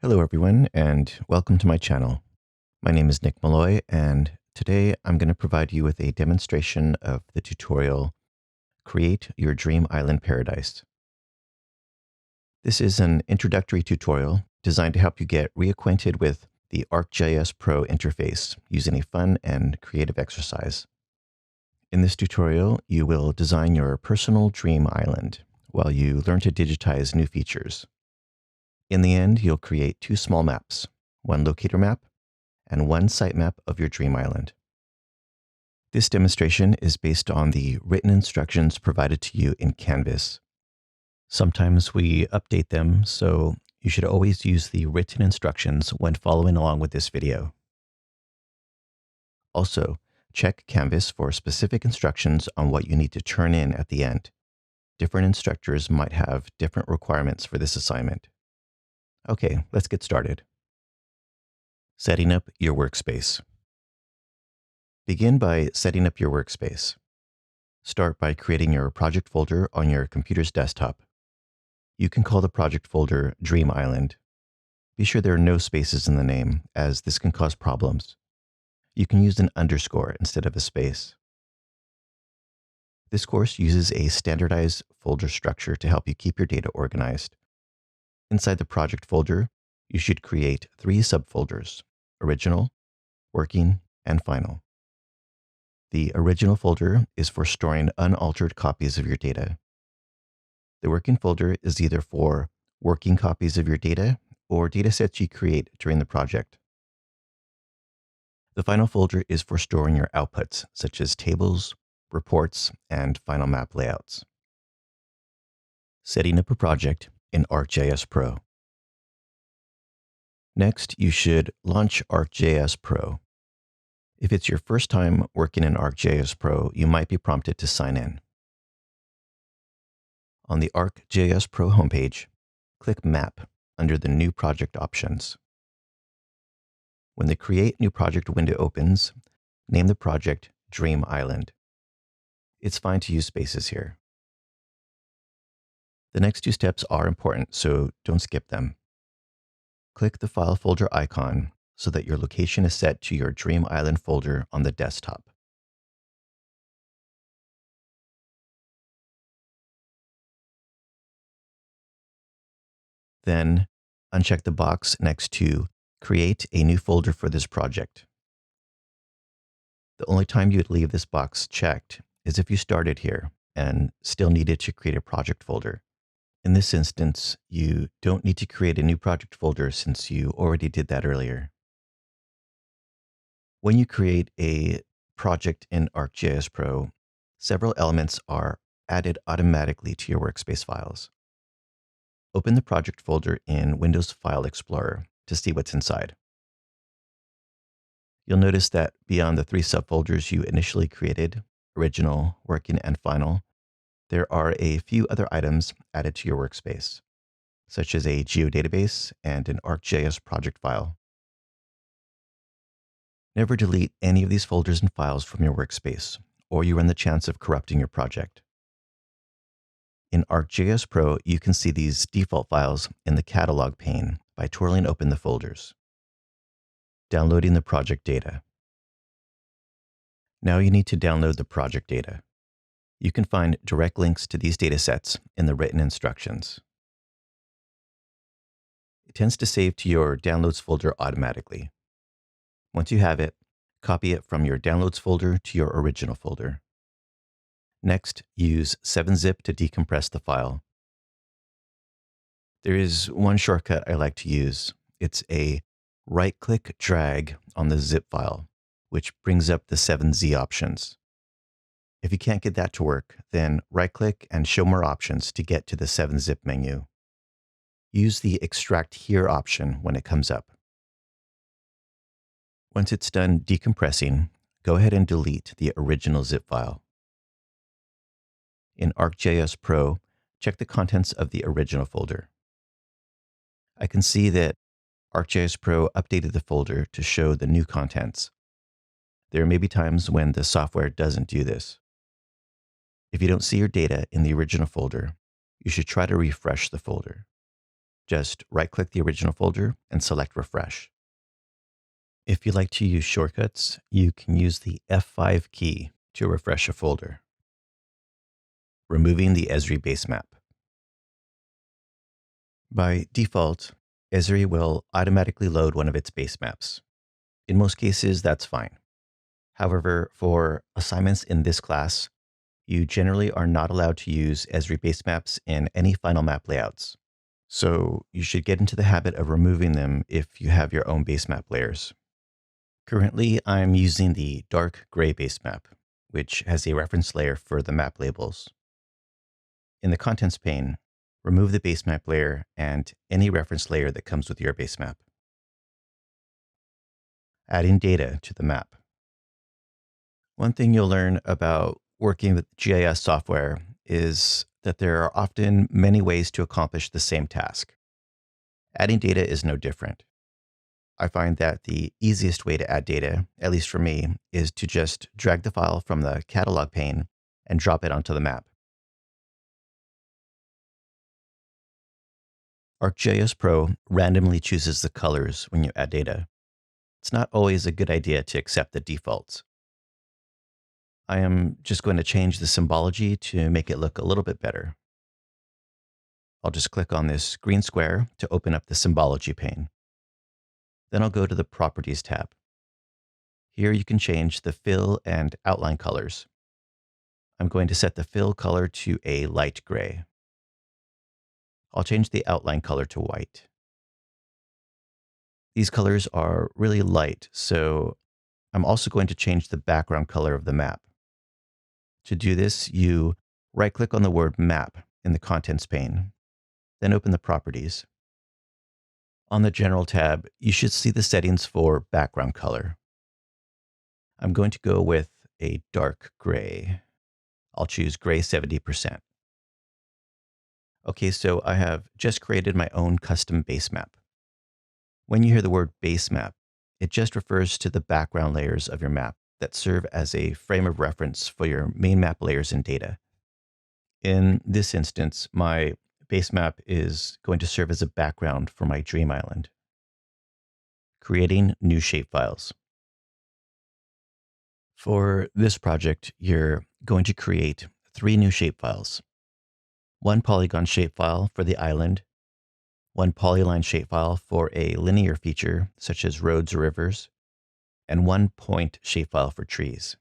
Hello everyone, and welcome to my channel. My name is Nick Malloy, and today I'm going to provide you with a demonstration of the tutorial Create Your Dream Island Paradise. This is an introductory tutorial designed to help you get reacquainted with the ArcGIS Pro interface using a fun and creative exercise. In this tutorial, you will design your personal dream island while you learn to digitize new features. In the end, you'll create two small maps, one locator map and one sitemap of your dream island. This demonstration is based on the written instructions provided to you in Canvas. Sometimes we update them, so you should always use the written instructions when following along with this video. Also, check Canvas for specific instructions on what you need to turn in at the end. Different instructors might have different requirements for this assignment. Okay, let's get started. Setting up your workspace. Begin by setting up your workspace. Start by creating your project folder on your computer's desktop. You can call the project folder Dream Island. Be sure there are no spaces in the name, as this can cause problems. You can use an underscore instead of a space. This course uses a standardized folder structure to help you keep your data organized. Inside the project folder, you should create 3 subfolders: Original, Working, and Final. The Original folder is for storing unaltered copies of your data. The Working folder is either for working copies of your data or datasets you create during the project. The Final folder is for storing your outputs, such as tables, reports, and final map layouts. Setting up a project in ArcGIS Pro. Next, you should launch ArcGIS Pro. If it's your first time working in ArcGIS Pro, you might be prompted to sign in. On the ArcGIS Pro homepage, click Map under the New Project options. When the Create New Project window opens, name the project Dream Island. It's fine to use spaces here. The next 2 steps are important, so don't skip them. Click the File folder icon so that your location is set to your Dream Island folder on the desktop. Then, uncheck the box next to Create a new folder for this project. The only time you would leave this box checked is if you started here and still needed to create a project folder. In this instance, you don't need to create a new project folder since you already did that earlier. When you create a project in ArcGIS Pro, several elements are added automatically to your workspace files. Open the project folder in Windows File Explorer to see what's inside. You'll notice that beyond the 3 subfolders you initially created, Original, Working, and Final, there are a few other items added to your workspace, such as a geodatabase and an ArcGIS project file. Never delete any of these folders and files from your workspace, or you run the chance of corrupting your project. In ArcGIS Pro, you can see these default files in the catalog pane by twirling open the folders. Downloading the project data. Now you need to download the project data. You can find direct links to these datasets in the written instructions. It tends to save to your Downloads folder automatically. Once you have it, copy it from your Downloads folder to your Original folder. Next, use 7-zip to decompress the file. There is one shortcut I like to use. It's a right-click drag on the zip file, which brings up the 7Z options. If you can't get that to work, then right-click and show more options to get to the 7-zip menu. Use the Extract Here option when it comes up. Once it's done decompressing, go ahead and delete the original zip file. In ArcGIS Pro, check the contents of the original folder. I can see that ArcGIS Pro updated the folder to show the new contents. There may be times when the software doesn't do this. If you don't see your data in the original folder, you should try to refresh the folder. Just right-click the original folder and select Refresh. If you like to use shortcuts, you can use the F5 key to refresh a folder. Removing the Esri Basemap. By default, Esri will automatically load one of its basemaps. In most cases, that's fine. However, for assignments in this class, you generally are not allowed to use Esri basemaps in any final map layouts. So you should get into the habit of removing them if you have your own basemap layers. Currently, I'm using the dark gray basemap, which has a reference layer for the map labels. In the Contents pane, remove the basemap layer and any reference layer that comes with your basemap. Adding data to the map. One thing you'll learn about working with GIS software is that there are often many ways to accomplish the same task. Adding data is no different. I find that the easiest way to add data, at least for me, is to just drag the file from the catalog pane and drop it onto the map. ArcGIS Pro randomly chooses the colors when you add data. It's not always a good idea to accept the defaults. I am just going to change the symbology to make it look a little bit better. I'll just click on this green square to open up the Symbology pane. Then I'll go to the Properties tab. Here you can change the fill and outline colors. I'm going to set the fill color to a light gray. I'll change the outline color to white. These colors are really light, so I'm also going to change the background color of the map. To do this, you right-click on the word Map in the Contents pane, then open the Properties. On the General tab, you should see the settings for background color. I'm going to go with a dark gray. I'll choose gray 70%. Okay, so I have just created my own custom basemap. When you hear the word basemap, it just refers to the background layers of your map that serve as a frame of reference for your main map layers and data. In this instance, my basemap is going to serve as a background for my dream island. Creating new shapefiles. For this project, you're going to create 3 new shapefiles. One polygon shapefile for the island, one polyline shapefile for a linear feature such as roads or rivers, and one point shapefile for trees.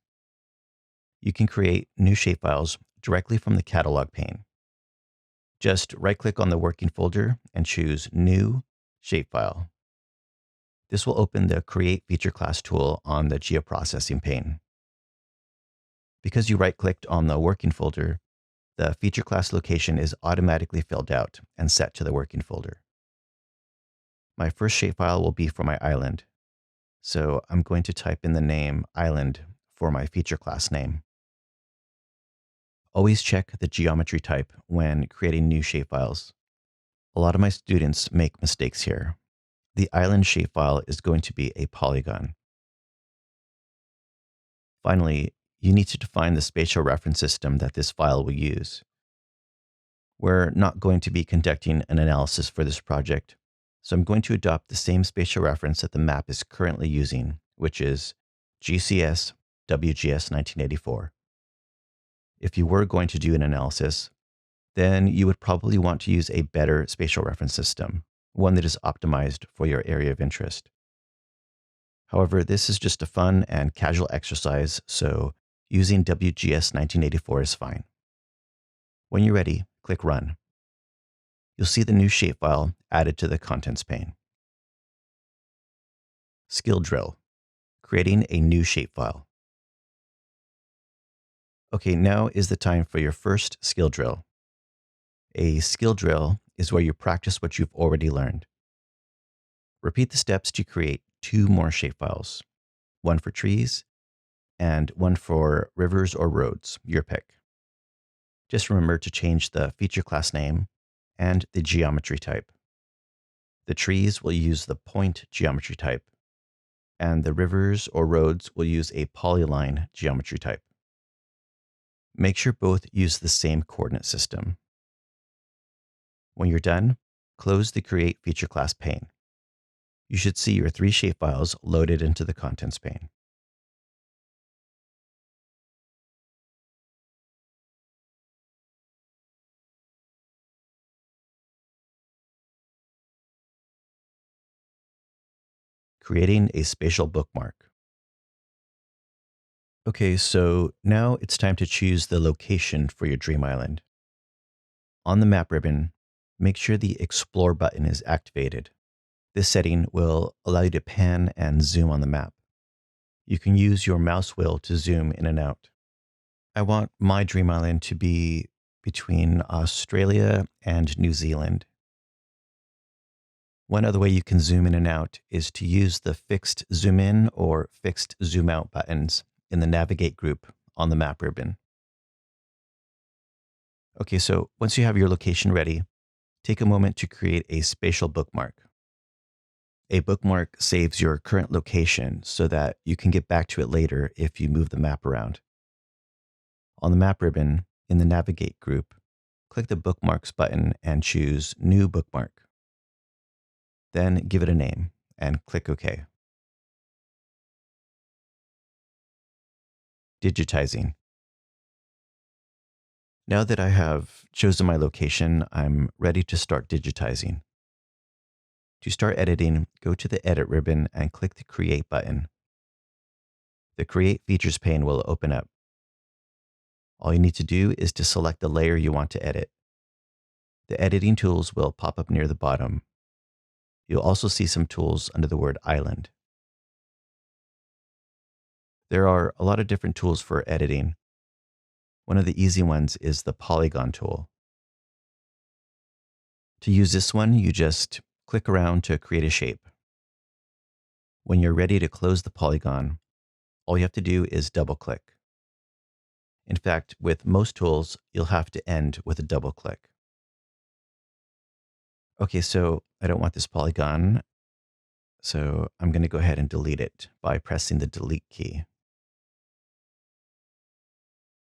You can create new shapefiles directly from the catalog pane. Just right-click on the working folder and choose New Shapefile. This will open the Create Feature Class tool on the Geoprocessing pane. Because you right-clicked on the working folder, the feature class location is automatically filled out and set to the working folder. My first shapefile will be for my island, so I'm going to type in the name island for my feature class name. Always check the geometry type when creating new shapefiles. A lot of my students make mistakes here. The island shapefile is going to be a polygon. Finally, you need to define the spatial reference system that this file will use. We're not going to be conducting an analysis for this project, so I'm going to adopt the same spatial reference that the map is currently using, which is GCS WGS 1984. If you were going to do an analysis, then you would probably want to use a better spatial reference system, one that is optimized for your area of interest. However, this is just a fun and casual exercise, so using WGS 1984 is fine. When you're ready, click Run. You'll see the new shapefile added to the Contents pane. Skill Drill. Creating a new shapefile. Okay, now is the time for your first skill drill. A skill drill is where you practice what you've already learned. Repeat the steps to create 2 more shapefiles, one for trees and one for rivers or roads, your pick. Just remember to change the feature class name and the geometry type. The trees will use the point geometry type, and the rivers or roads will use a polyline geometry type. Make sure both use the same coordinate system. When you're done, close the Create Feature Class pane. You should see your 3 shapefiles loaded into the Contents pane. Creating a spatial bookmark. Okay, so now it's time to choose the location for your dream island. On the map ribbon, make sure the Explore button is activated. This setting will allow you to pan and zoom on the map. You can use your mouse wheel to zoom in and out. I want my dream island to be between Australia and New Zealand. One other way you can zoom in and out is to use the fixed zoom in or fixed zoom out buttons in the Navigate group on the map ribbon. Okay, so once you have your location ready, take a moment to create a spatial bookmark. A bookmark saves your current location so that you can get back to it later if you move the map around. On the map ribbon in the Navigate group, click the Bookmarks button and choose New Bookmark. Then give it a name and click OK. Digitizing. Now that I have chosen my location, I'm ready to start digitizing. To start editing, go to the Edit ribbon and click the Create button. The Create Features pane will open up. All you need to do is to select the layer you want to edit. The editing tools will pop up near the bottom. You'll also see some tools under the word Island. There are a lot of different tools for editing. One of the easy ones is the Polygon tool. To use this one, you just click around to create a shape. When you're ready to close the polygon, all you have to do is double-click. In fact, with most tools, you'll have to end with a double-click. Okay, so I don't want this polygon, so I'm going to go ahead and delete it by pressing the Delete key.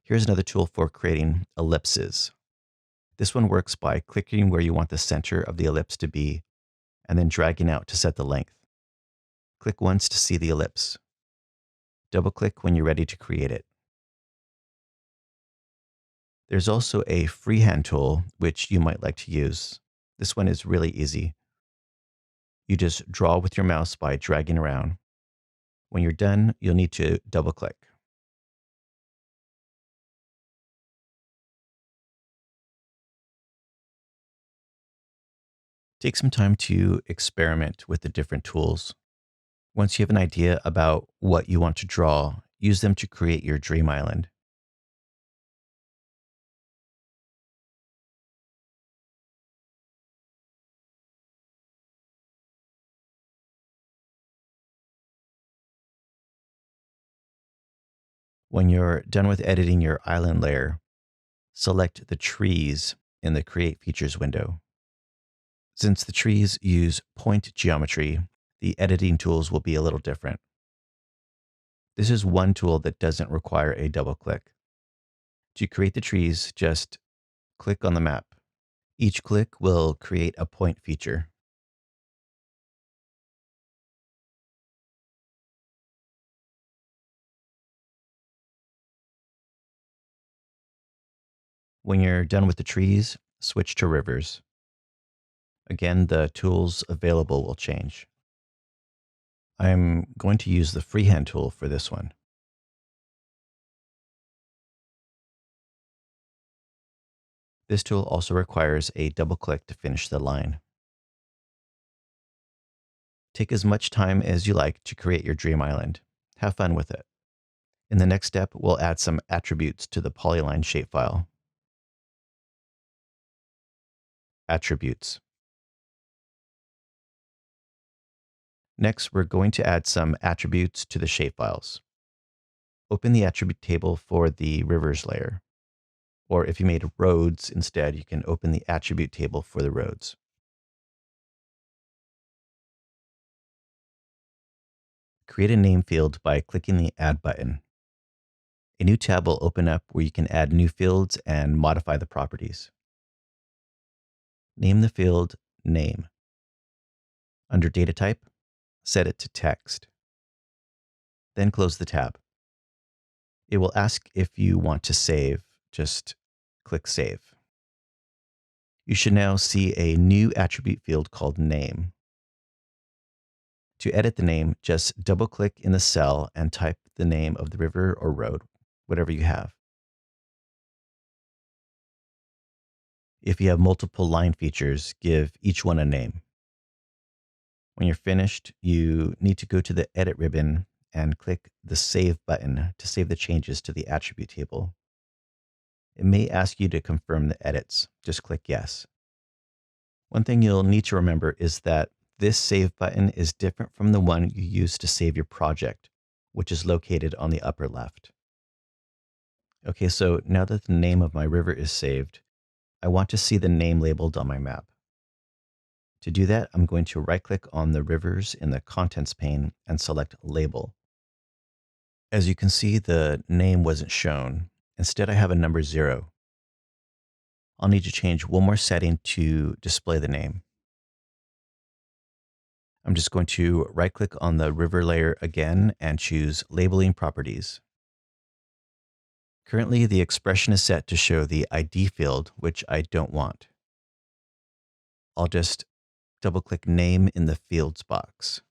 Here's another tool for creating ellipses. This one works by clicking where you want the center of the ellipse to be and then dragging out to set the length. Click once to see the ellipse. Double-click when you're ready to create it. There's also a freehand tool, which you might like to use. This one is really easy. You just draw with your mouse by dragging around. When you're done, you'll need to double-click. Take some time to experiment with the different tools. Once you have an idea about what you want to draw, use them to create your dream island. When you're done with editing your island layer, select the trees in the Create Features window. Since the trees use point geometry, the editing tools will be a little different. This is one tool that doesn't require a double click. To create the trees, just click on the map. Each click will create a point feature. When you're done with the trees, switch to rivers. Again, the tools available will change. I'm going to use the freehand tool for this one. This tool also requires a double click to finish the line. Take as much time as you like to create your dream island. Have fun with it. In the next step, we'll add some attributes to the polyline shapefile. Attributes. Next, we're going to add some attributes to the shapefiles. Open the attribute table for the rivers layer. Or if you made roads instead, you can open the attribute table for the roads. Create a name field by clicking the Add button. A new tab will open up where you can add new fields and modify the properties. Name the field Name. Under Data Type, set it to Text. Then close the tab. It will ask if you want to save. Just click Save. You should now see a new attribute field called Name. To edit the name, just double-click in the cell and type the name of the river or road, whatever you have. If you have multiple line features, give each one a name. When you're finished, you need to go to the Edit ribbon and click the Save button to save the changes to the attribute table. It may ask you to confirm the edits. Just click Yes. One thing you'll need to remember is that this Save button is different from the one you use to save your project, which is located on the upper left. Okay, so now that the name of my river is saved, I want to see the name labeled on my map. To do that, I'm going to right-click on the rivers in the Contents pane and select Label. As you can see, the name wasn't shown. Instead, I have a number 0. I'll need to change one more setting to display the name. I'm just going to right-click on the river layer again and choose Labeling Properties. Currently, the expression is set to show the ID field, which I don't want. I'll just double-click Name in the Fields box.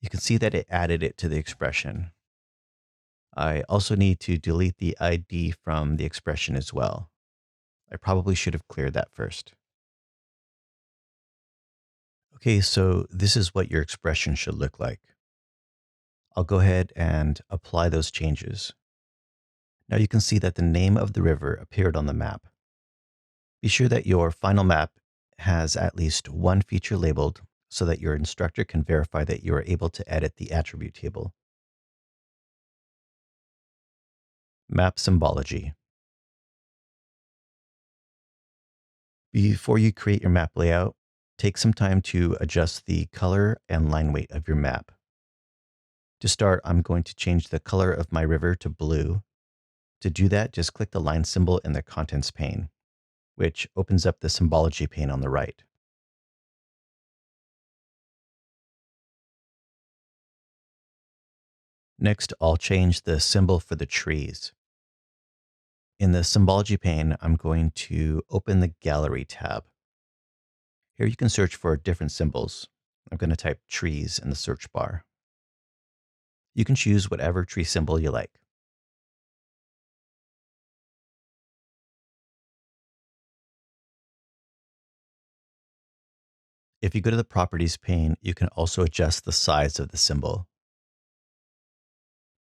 You can see that it added it to the expression. I also need to delete the ID from the expression as well. I probably should have cleared that first. Okay, so this is what your expression should look like. I'll go ahead and apply those changes. Now you can see that the name of the river appeared on the map. Be sure that your final map has at least one feature labeled so that your instructor can verify that you are able to edit the attribute table. Map Symbology. Before you create your map layout, take some time to adjust the color and line weight of your map. To start, I'm going to change the color of my river to blue. To do that, just click the line symbol in the Contents pane, which opens up the Symbology pane on the right. Next, I'll change the symbol for the trees. In the Symbology pane, I'm going to open the Gallery tab. Here you can search for different symbols. I'm going to type trees in the search bar. You can choose whatever tree symbol you like. If you go to the Properties pane, you can also adjust the size of the symbol.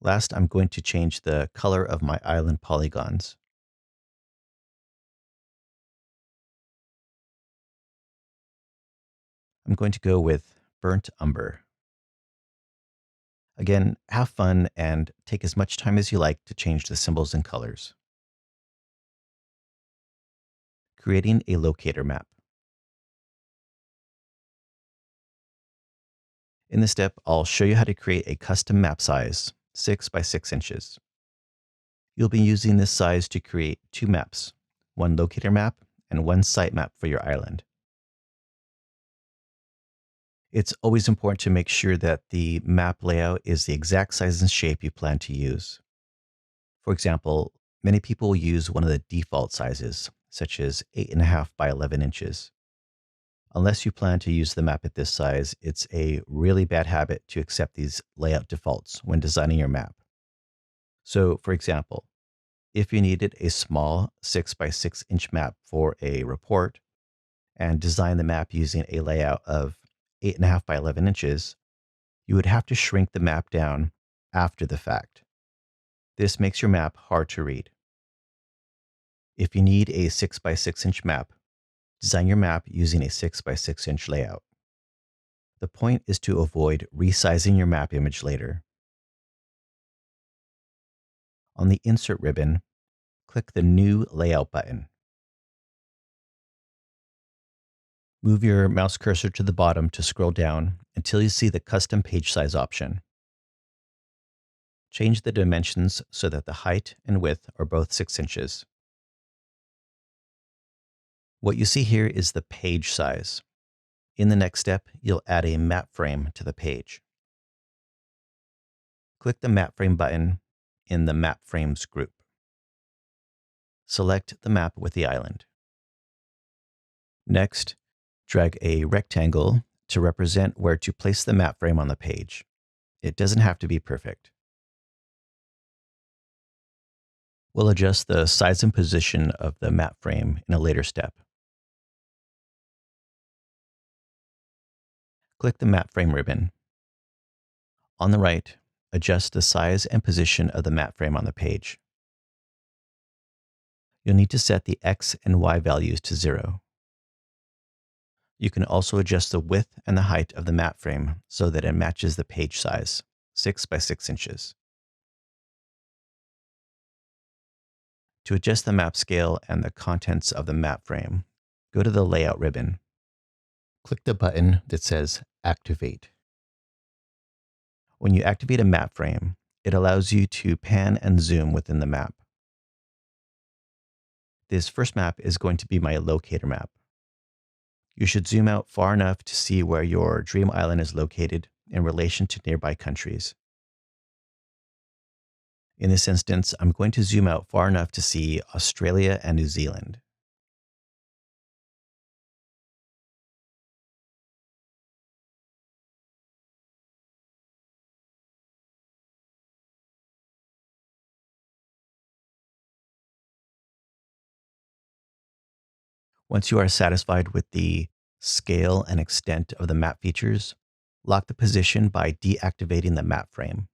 Last, I'm going to change the color of my island polygons. I'm going to go with burnt umber. Again, have fun and take as much time as you like to change the symbols and colors. Creating a locator map. In this step, I'll show you how to create a custom map size, 6 by 6 inches. You'll be using this size to create 2 maps, one locator map and one site map for your island. It's always important to make sure that the map layout is the exact size and shape you plan to use. For example, many people will use one of the default sizes, such as 8.5 by 11 inches. Unless you plan to use the map at this size, it's a really bad habit to accept these layout defaults when designing your map. So, for example, if you needed a small 6 by 6 inch map for a report and design the map using a layout of 8.5 by 11 inches, you would have to shrink the map down after the fact. This makes your map hard to read. If you need a 6 by 6 inch map, design your map using a 6 by 6 inch layout. The point is to avoid resizing your map image later. On the Insert ribbon, click the New Layout button. Move your mouse cursor to the bottom to scroll down until you see the Custom Page Size option. Change the dimensions so that the height and width are both 6 inches. What you see here is the page size. In the next step, you'll add a map frame to the page. Click the Map Frame button in the Map Frames group. Select the map with the island. Next, drag a rectangle to represent where to place the map frame on the page. It doesn't have to be perfect. We'll adjust the size and position of the map frame in a later step. Click the Map Frame ribbon. On the right, adjust the size and position of the map frame on the page. You'll need to set the X and Y values to 0. You can also adjust the width and the height of the map frame so that it matches the page size, 6 by 6 inches. To adjust the map scale and the contents of the map frame, go to the Layout ribbon. Click the button that says Activate. When you activate a map frame, it allows you to pan and zoom within the map. This first map is going to be my locator map. You should zoom out far enough to see where your dream island is located in relation to nearby countries. In this instance, I'm going to zoom out far enough to see Australia and New Zealand. Once you are satisfied with the scale and extent of the map features, lock the position by deactivating the map frame.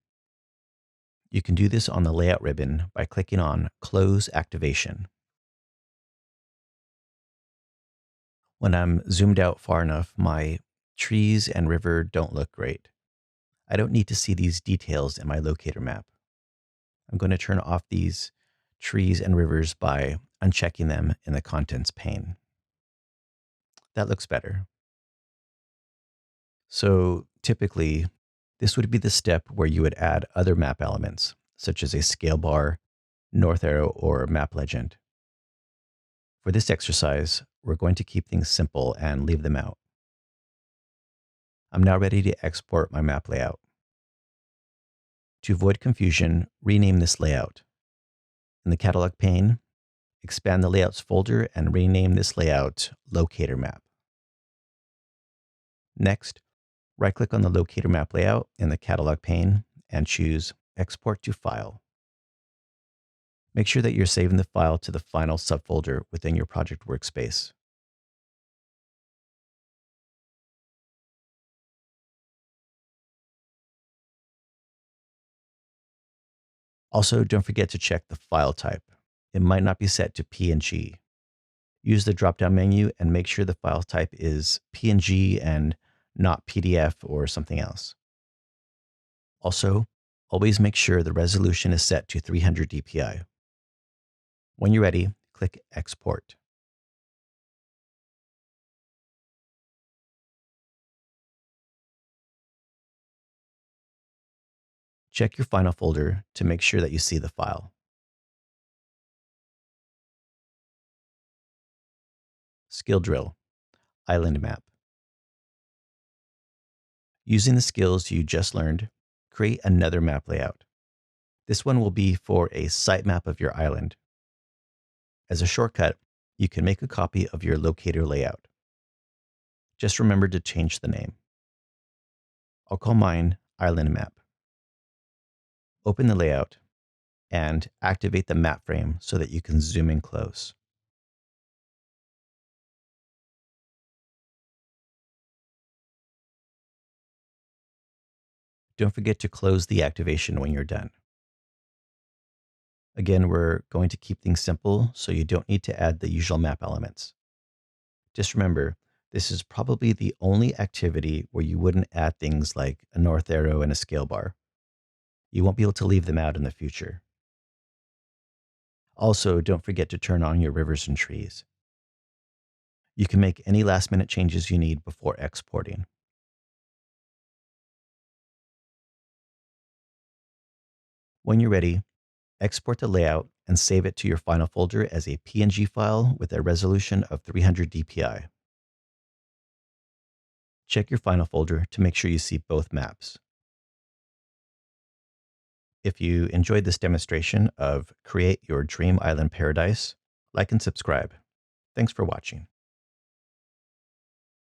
You can do this on the Layout ribbon by clicking on Close Activation. When I'm zoomed out far enough, my trees and river don't look great. I don't need to see these details in my locator map. I'm going to turn off these trees and rivers by unchecking them in the Contents pane. That looks better. So typically, this would be the step where you would add other map elements, such as a scale bar, north arrow, or map legend. For this exercise, we're going to keep things simple and leave them out. I'm now ready to export my map layout. To avoid confusion, rename this layout. In the Catalog pane, expand the Layouts folder and rename this layout Locator Map. Next, right-click on the Locator Map layout in the Catalog pane and choose Export to File. Make sure that you're saving the file to the final subfolder within your project workspace. Also, don't forget to check the file type. It might not be set to PNG. Use the drop-down menu and make sure the file type is PNG and not PDF or something else. Also, always make sure the resolution is set to 300 dpi. When you're ready, click Export. Check your final folder to make sure that you see the file. Skill Drill, Island Map. Using the skills you just learned, create another map layout. This one will be for a sitemap of your island. As a shortcut, you can make a copy of your locator layout. Just remember to change the name. I'll call mine Island Map. Open the layout and activate the map frame so that you can zoom in close. Don't forget to close the activation when you're done. Again, we're going to keep things simple, so you don't need to add the usual map elements. Just remember, this is probably the only activity where you wouldn't add things like a north arrow and a scale bar. You won't be able to leave them out in the future. Also, don't forget to turn on your rivers and trees. You can make any last-minute changes you need before exporting. When you're ready, export the layout, and save it to your final folder as a PNG file with a resolution of 300 dpi. Check your final folder to make sure you see both maps. If you enjoyed this demonstration of Create Your Dream Island Paradise, like and subscribe. Thanks for watching.